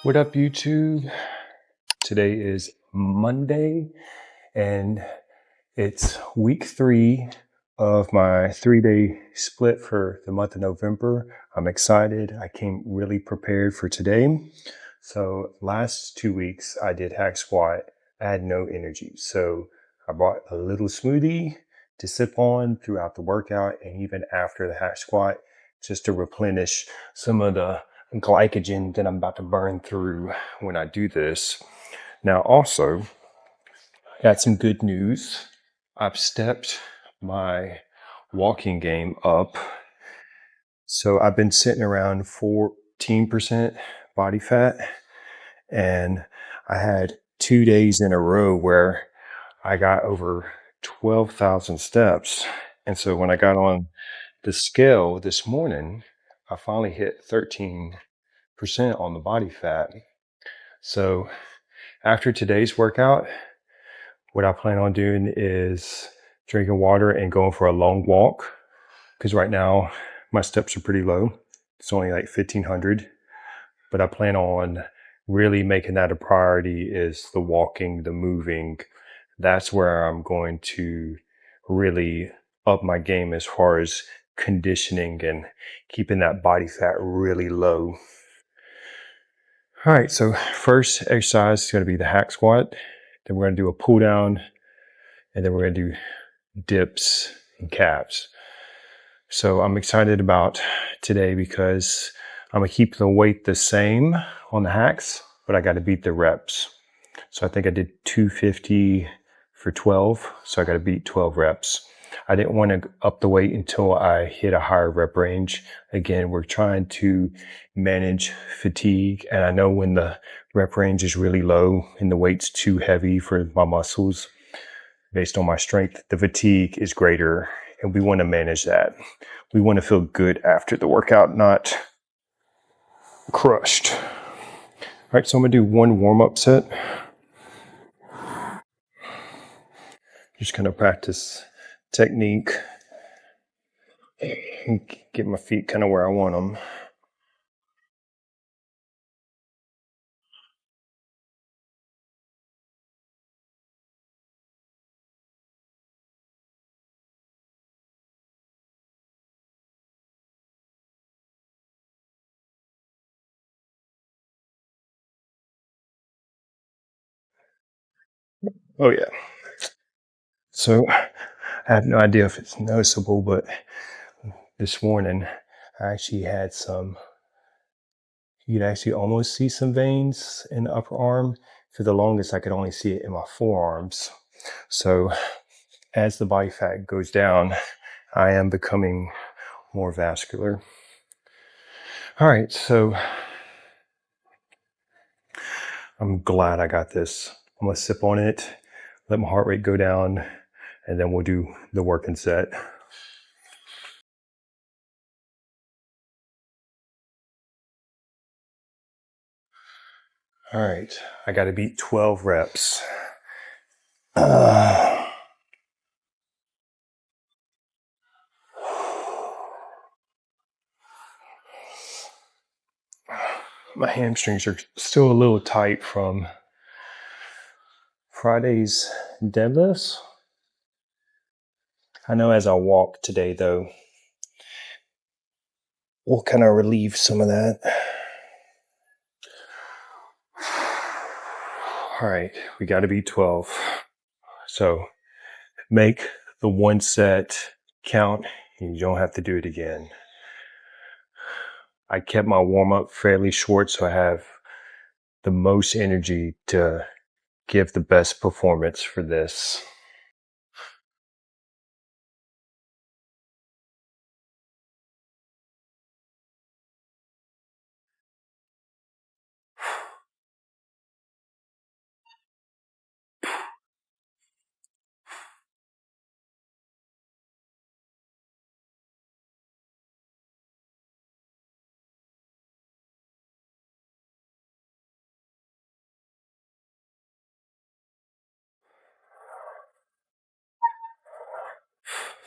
What up, YouTube? Today is Monday, and it's week 3 of my 3-day split for the month of November. I'm excited. I came really prepared for today. So last 2 weeks, I did hack squat. I had no energy. So I bought a little smoothie to sip on throughout the workout and even after the hack squat, just to replenish some of the glycogen that I'm about to burn through when I do this. Now, also, got some good news. I've stepped my walking game up. So I've been sitting around 14% body fat, and I had 2 days in a row where I got over 12,000 steps. And so when I got on the scale this morning, I finally hit 13% on the body fat. So after today's workout, what I plan on doing is drinking water and going for a long walk, because right now my steps are pretty low. It's only like 1,500, but I plan on really making that a priority, is the walking, the moving. That's where I'm going to really up my game as far as conditioning and keeping that body fat really low. All right, so first exercise is going to be the hack squat. Then we're going to do a pull down, and then we're going to do dips and calves. So I'm excited about today because I'm going to keep the weight the same on the hacks, but I got to beat the reps. So I think I did 250 for 12, so I got to beat 12 reps. I didn't want to up the weight until I hit a higher rep range. Again, we're trying to manage fatigue, and I know when the rep range is really low and the weight's too heavy for my muscles, based on my strength, the fatigue is greater, and we want to manage that. We want to feel good after the workout, not crushed. All right, so I'm going to do one warm-up set. Just kind of practice technique and get my feet kind of where I want them. Oh yeah. So I have no idea if it's noticeable, but this morning I actually had some, you could actually almost see some veins in the upper arm. For the longest, I could only see it in my forearms. So as the body fat goes down, I am becoming more vascular. All right, so I'm glad I got this. I'm gonna sip on it, let my heart rate go down, and then we'll do the working set. All right, I got to beat 12 reps. My hamstrings are still a little tight from Friday's deadlifts. I know as I walk today, though, we'll kind of relieve some of that. All right, we got to beat 12. So make the one set count, and you don't have to do it again. I kept my warm-up fairly short, so I have the most energy to give the best performance for this.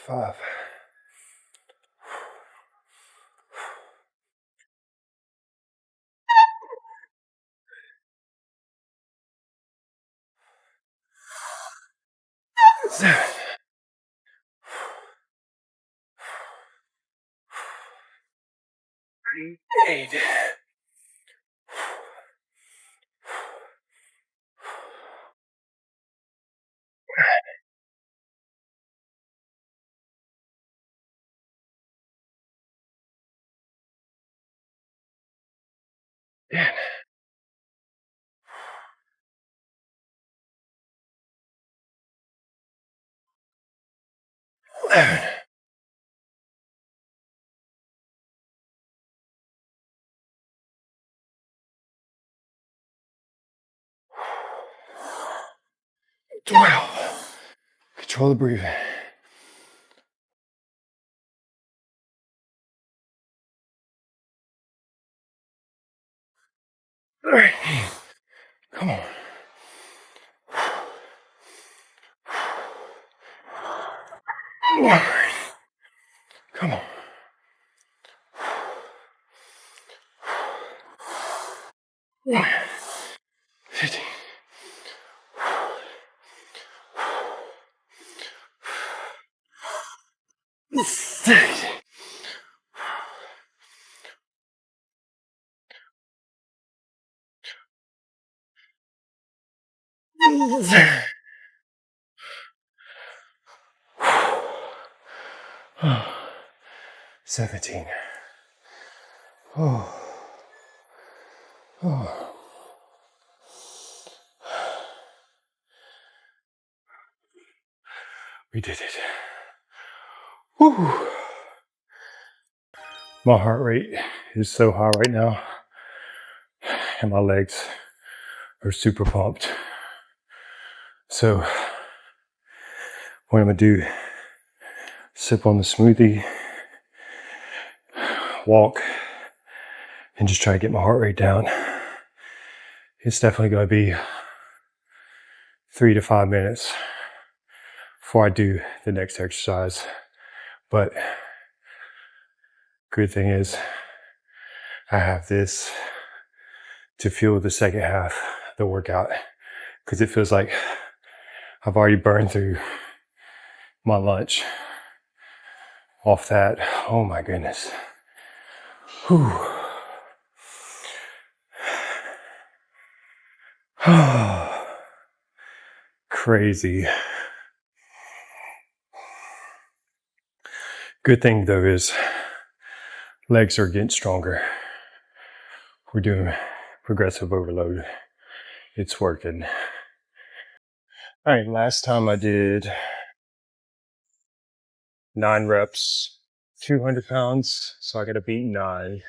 Five. 7, 8. Yeah. 11. 12. Control the breathing. All right. Come on. All right. Come on. 15. 16. 17. Oh. Oh. We did it. Woo. My heart rate is so high right now, and my legs are super pumped. So, what I'm gonna do, sip on the smoothie, walk, and just try to get my heart rate down. It's definitely gonna be 3 to 5 minutes before I do the next exercise. But good thing is I have this to fuel the second half of the workout, because it feels like I've already burned through my lunch off that. Oh my goodness. Whew. Crazy. Good thing though is legs are getting stronger. We're doing progressive overload. It's working. All right, last time I did 9 reps, 200 pounds, so I gotta beat 9.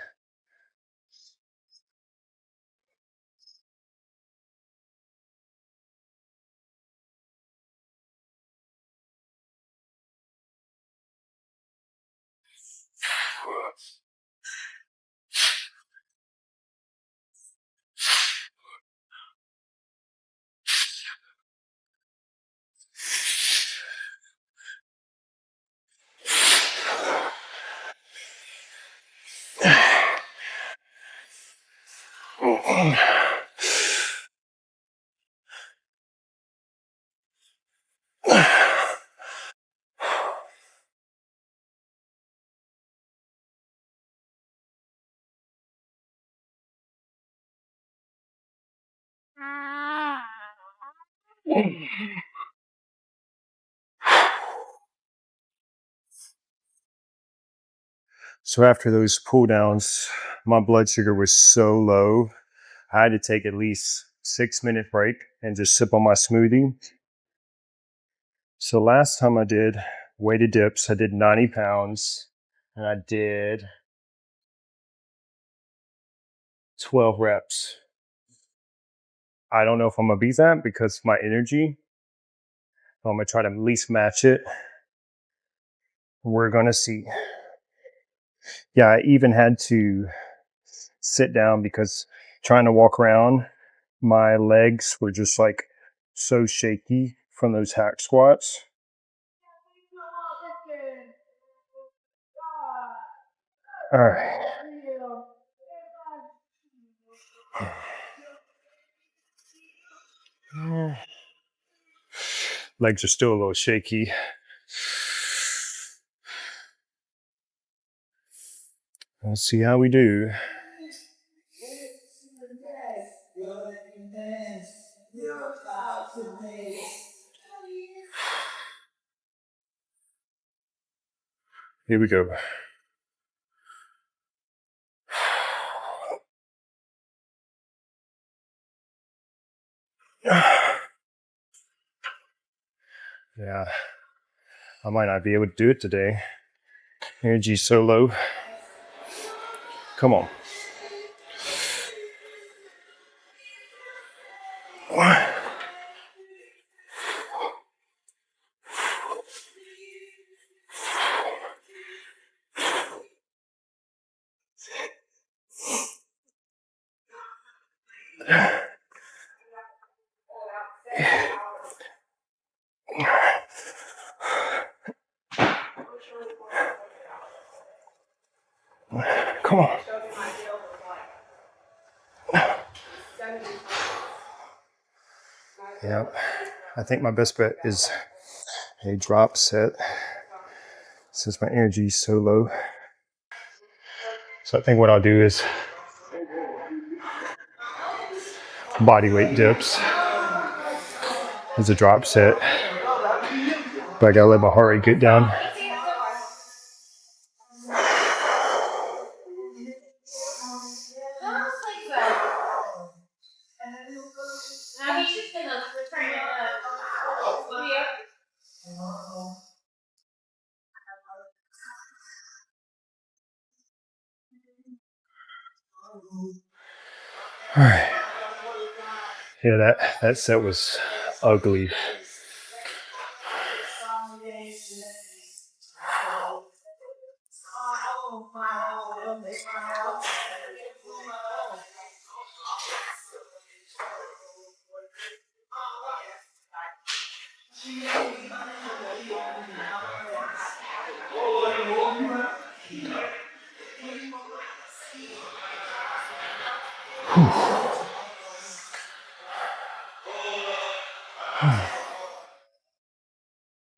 So after those pull downs, my blood sugar was so low, I had to take at least 6-minute break and just sip on my smoothie. So last time I did weighted dips, I did 90 pounds and I did 12 reps. I don't know if I'm gonna beat that because my energy, so I'm gonna try to at least match it. We're gonna see. Yeah, I even had to sit down because trying to walk around, my legs were just like so shaky from those hack squats. All right. Legs are still a little shaky. Let's see how we do. Here we go. Yeah, I might not be able to do it today. Energy's so low. Come on. Come on. Yep. I think my best bet is a drop set since my energy is so low. So I think what I'll do is body weight dips as a drop set. But I gotta let my heart rate get down. All right. Yeah, that set was ugly.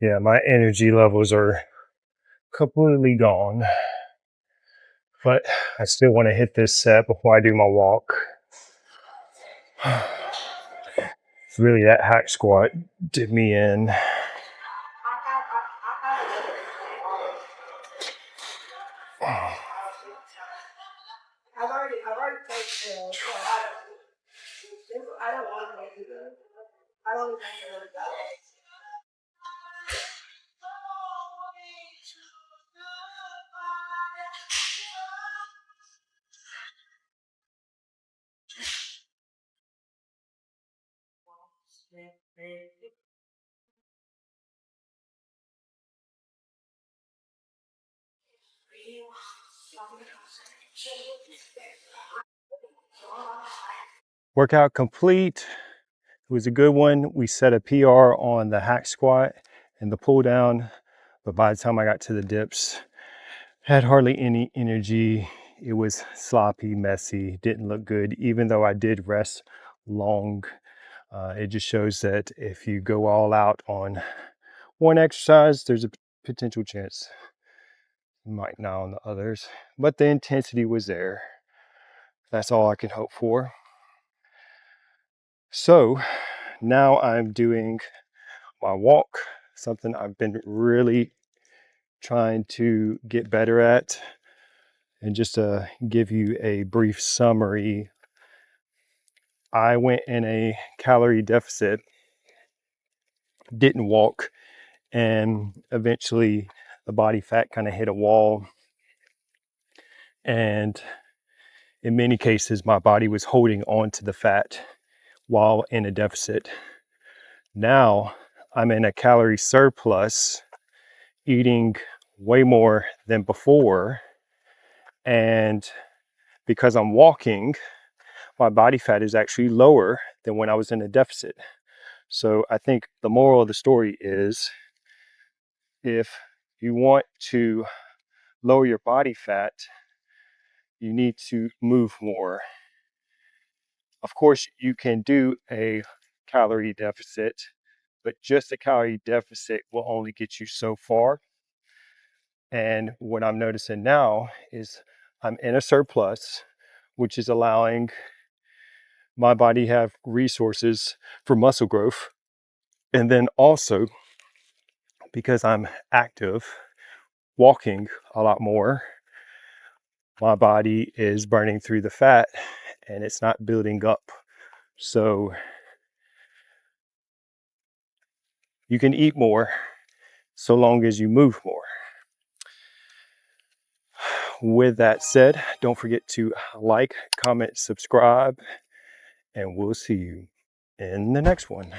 Yeah, my energy levels are completely gone. But I still want to hit this set before I do my walk. Really, that hack squat did me in. Workout complete. It was a good one. We set a PR on the hack squat and the pull down, but by the time I got to the dips, had hardly any energy. It was sloppy, messy, didn't look good, even though I did rest long. It just shows that if you go all out on one exercise, there's a potential chance you might not on the others, but the intensity was there. That's all I can hope for. So now I'm doing my walk, something I've been really trying to get better at. And just to give you a brief summary, I went in a calorie deficit, didn't walk, and eventually the body fat kind of hit a wall. And in many cases, my body was holding on to the fat while in a deficit. Now I'm in a calorie surplus, eating way more than before. And because I'm walking, my body fat is actually lower than when I was in a deficit. So I think the moral of the story is, if you want to lower your body fat, you need to move more. Of course, you can do a calorie deficit, but just a calorie deficit will only get you so far. And what I'm noticing now is I'm in a surplus, which is allowing my body have resources for muscle growth. And then also because I'm active, walking a lot more, my body is burning through the fat and it's not building up. So you can eat more so long as you move more. With that said, don't forget to like, comment, subscribe, and we'll see you in the next one.